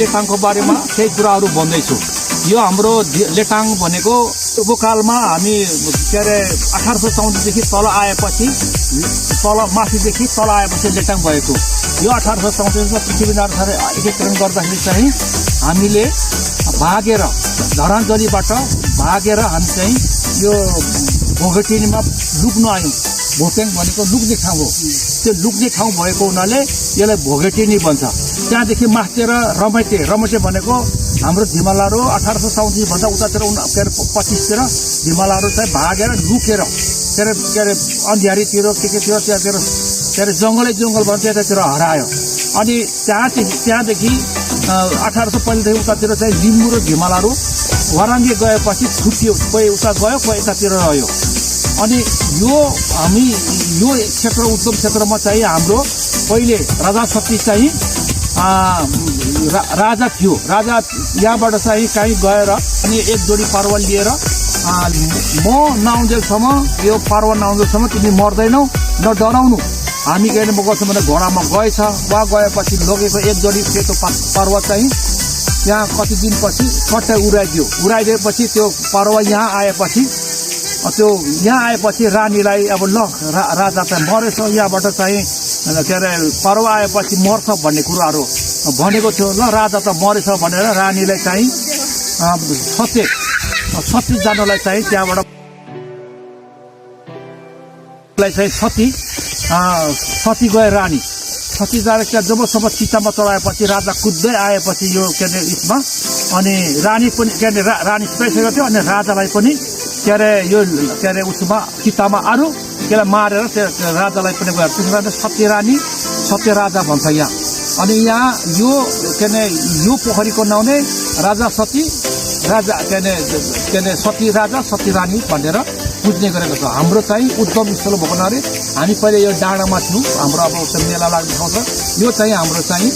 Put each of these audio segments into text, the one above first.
लेटाङको बारेमा केही कुराहरू भन्दैछु। यो हाम्रो लेटाङ भनेको पूर्वकालमा हामी के अरे 1834 देखि तल आएपछि तल माथिदेखि तल आएपछि लेटाङ भएको। यो 1834 मा पृथ्वीनारायण शाहले एकीकरण गर्दाखेरि चाहिँ हामीले भागेर धरानजलीबाट भागेर हामी चाहिँ यो भोगटेनीमा लुक्न आयौँ। भोटेङ भनेको लुक्ने ठाउँ हो। त्यो लुक्ने ठाउँ भएको हुनाले यसलाई भोगटेनी भन्छ। त्यहाँदेखि माथितिर रमैते भनेको हाम्रो धिमलाहरू 1837 भन्दा उतातिर 25तिर धिमलाहरू चाहिँ भागेर लुकेर के अरे अन्ध्यारीतिर केतिर त्यहाँतिर के अरे जङ्गल भन्छ त्यतातिर हरायो। अनि त्यहाँदेखि 1845 देखि उतातिर चाहिँ लिम्बू र धिमलाहरू वराङ्गे गएपछि छुट्टियो। कोही उता गयो कोही यतातिर रह्यो। अनि यो क्षेत्र उद्गम क्षेत्रमा चाहिँ हाम्रो पहिले राजा सती चाहिँ राजा थियो। राजा यहाँबाट चाहिँ कहीँ गएर अनि एक जोडी पारुवा लिएर म नआउन्जेलसम्म यो पारुवा नआउन्जेलसम्म तिमी मर्दैनौ न डराउनु। हामी के अरे म गर्छौँ भने घोडामा गएछ। वहाँ गएपछि लगेको एक जोडी सेतो पारुवा चाहिँ त्यहाँ कति दिनपछि कट्टै उडाइदिएपछि त्यो पारुवा यहाँ आएपछि रानीलाई अब ल राजा चाहिँ मरेछ यहाँबाट चाहिँ के अरे पारुवा आएपछि मर्छ भन्ने कुराहरू भनेको थियो। ल राजा त मरेछ भनेर रानीलाई चाहिँ सती जानलाई चाहिँ त्यहाँबाट सती गए रानी। सती जाँदा त्यहाँ जबसम्म चितामा चढाएपछि राजा कुद्दै आएपछि यो के अरे यसमा अनि रानी पनि के अरे रानी सुताइसकेको थियो। अनि राजालाई पनि के अरे यो के अरे उसमा चितामा अरू त्यसलाई मारेर त्यो राजालाई पनि गयो। त्यसो कारण सत्य राजा भन्छ यहाँ। अनि यहाँ यो के अरे यो पोखरीको नाउँ नै राजा सती सती राजा सती रानी भनेर बुझ्ने गरेको छ। हाम्रो चाहिँ उद्गम स्थल भएको हुनाले हामी पहिले यो डाँडामा थियौँ। हाम्रो अब मेला लाग्ने ठाउँ छ। यो चाहिँ हाम्रो चाहिँ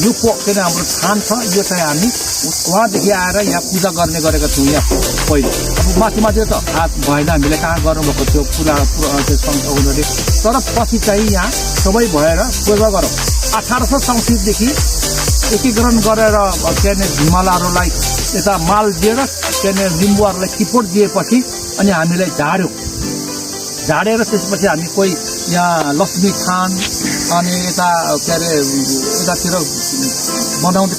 यो के अरे हाम्रो थान छ। यो चाहिँ हामी उहाँदेखि आएर यहाँ पूजा गर्ने गरेका थियौँ। यहाँ पहिले अब माथि त थाहा भएन हामीले कहाँ गर्नुभएको थियो पूजा उनीहरूले। तर पछि चाहिँ यहाँ सबै भएर पूजा गरौँ। 1834 एकीकरण गरेर के अरे हिमालयहरूलाई यता माल दिएर के अरे लिम्बुहरूलाई टिपोट दिएपछि अनि हामीलाई झाडेर त्यसपछि हामी कोही यहाँ लक्ष्मी थान अनि यता के अरे यतातिर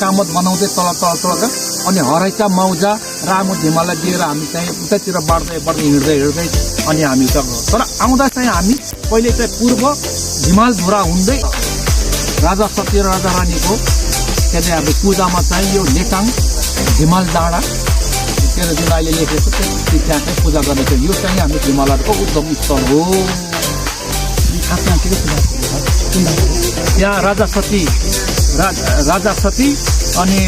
कामत बनाउँदै तल अनि हराइचा मौजा रामो धिमालाई दिएर हामी चाहिँ उतातिर बढ्दै हिँड्दै अनि हामी तर आउँदा चाहिँ हामी पहिले चाहिँ पूर्व हिमालधुरा हुँदै राजा सती र राजा रानीको के अरे हाम्रो पूजामा चाहिँ यो लेटाङ हिमाल डाँडा के अरे जुन अहिले लेखेको छ त्यहाँ चाहिँ पूजा गर्ने थियो। यो चाहिँ हाम्रो हिमालयको उद्गम स्थल हो। यहाँ राजा सती अनि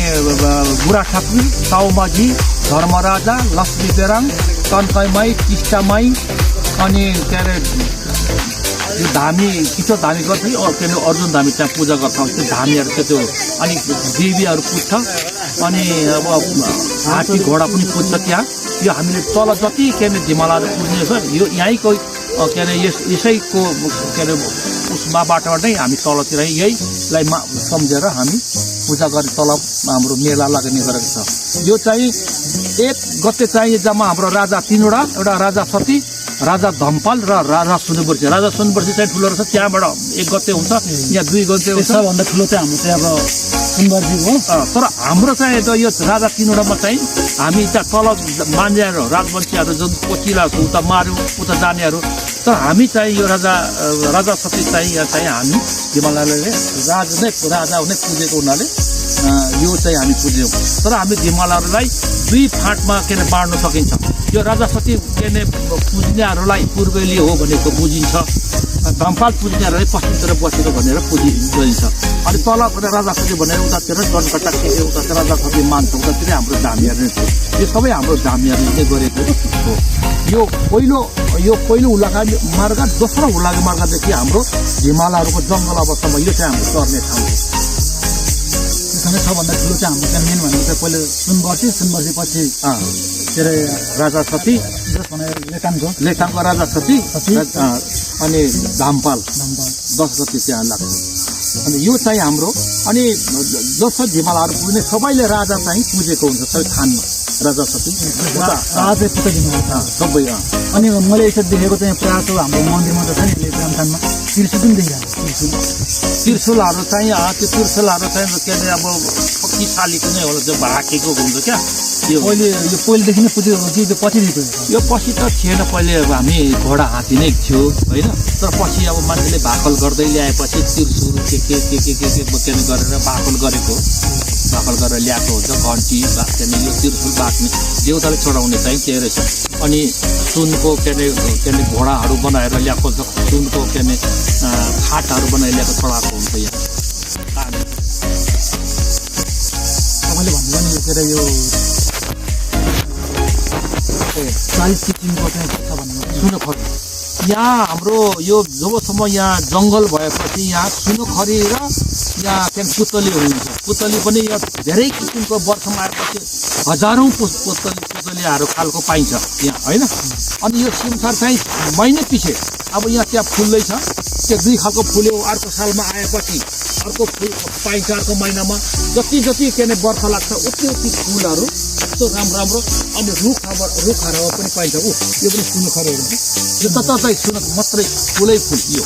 बुढा ठाकुर साउमाझी धर्मराजा लक्ष्मी पेराङ कन्काईमाई टिस्टामाई अनि के अरे यो धामी किशोर धामी गर्छ के अरे अर्जुन धामी त्यहाँ पूजा गर्छ। त्यो धामीहरू चाहिँ त्यो अलिक देवीहरू पुज्छ। अनि अब हात्ती घोडा पनि पुज्छ त्यहाँ। यो हामीले तल जति के अरे हिमालयहरू पुज्ने छ यो यहीँको के अरे यसैको के अरे उसमा बाटोबाटै हामी तलतिर यहीलाई सम्झेर हामी पूजा गरी तल हाम्रो मेला लाग्ने गरेको छ। यो चाहिँ 1 गते चाहिँ जम्मा हाम्रो राजा 3वटा एउटा राजा सती राजा धम्पाल र राजा सुनबर्सी चाहिँ ठुलो रहेछ। त्यहाँबाट 1 गते हुन्छ यहाँ 2 गते हुन्छ। सबभन्दा ठुलो चाहिँ हाम्रो चाहिँ अब सुनबर्सी हो। तर हाम्रो चाहिँ यो राजा 3वटामा चाहिँ हामी त्यहाँ तल मान्छेहरू राजवंशीहरू जुन पचिला उता मार्यो उता जानेहरू। तर हामी चाहिँ यो राजा सती चाहिँ यहाँ चाहिँ हामी हिमालयले राजा नै पुजेको हुनाले यो चाहिँ हामी पुज्यौँ। तर हामी हिमालयहरूलाई 2 फाँटमा के अरे बाँड्न सकिन्छ। यो राजा सती के अरे पुज्नेहरूलाई पूर्वेली हो भनेको बुझिन्छ। धम्पाल पुज्नेहरूलाई पश्चिमतिर बसेको भनेर बुझिन्छ। अनि तल राजा सती भनेर उतातिर जनकटा के उतातिर राजा सती मान्छ उतातिर हाम्रो धामीहरू नै थियो। यो सबै हाम्रो धामीहरूले गरेको हो। यो पहिलो हुलाका मार्ग दोस्रो हुलाका मार्गदेखि हाम्रो हिमालयहरूको जङ्गल अवस्थामा यो चाहिँ हाम्रो चर्ने ठाउँ हो। सबभन्दा ठुलो चाहिँ हाम्रो चाहिँ मेन भनेको चाहिँ पहिलो सुनबर्सी पछि के अरे राजा सती लेटाङको राजा सती अनि धामपाल 10 गते त्यहाँ लाग्छ। अनि यो चाहिँ हाम्रो अनि जस्तो हिमालहरू पुग्ने सबैले राजा चाहिँ पुजेको हुन्छ सबै थानमा राजा सती राजा पुगिदिनु सबै अनि मैले यसो देखेको चाहिँ प्रायः जस्तो हाम्रो मन्दिरमा त छ नि ग्रामथानमा त्रिशुल पनि देखिरहेको त्रिशुलहरू चाहिँ त्यो त्रिशुलहरू चाहिँ के अरे अब शक्तिशालीको नै होला त्यो भाकेको हुन्छ क्या यो पहिलेदेखि नै पुजेको हो कि त्यो पछिदेखि यो पछि त थिएन पहिले अब हामी घोडा हात्ती नै थियो होइन तर पछि अब मान्छेले भाकल गर्दै ल्याएपछि त्रिशुल के गरेर भाकल गरेको भाकल गरेर ल्याएको हुन्छ घन्टी त्यहाँदेखि यो त्रिशुल बाँच्ने देउताले चढाउने चाहिँ के रहेछ अनि सुनको के अरे घोडाहरू बनाएर ल्याएको छ सुनको के अरे खाटहरू बनाएर ल्याएको चढाएको हुन्छ यहाँ तपाईँले भन्नुभयो नि के अरे यो 40 किसिमको चाहिँ छ भन्नुभयो सुनखरी यहाँ हाम्रो यो जबसम्म यहाँ जङ्गल भएपछि यहाँ सुनखरी र यहाँ त्यहाँ पुतली हुन्छ पुतली पनि यहाँ धेरै किसिमको वर्षमा आएपछि हजारौँ पुतलीहरू खालको पाइन्छ यहाँ होइन अनि यो सिमसार चाहिँ महिना पछि अब यहाँ त्यहाँ फुल्दैछ त्यो 2 खालको फुल्यो अर्को सालमा आएपछि अर्को फुल पाइन्छ अर्को महिनामा जति के अरे वर्ष लाग्छ उति फुलहरू यस्तो राम्रो अनि रुखहरू पनि पाइन्छ यो पनि सुनखरीहरू यो त चाहिँ सुन मात्रै फुलै फुल यो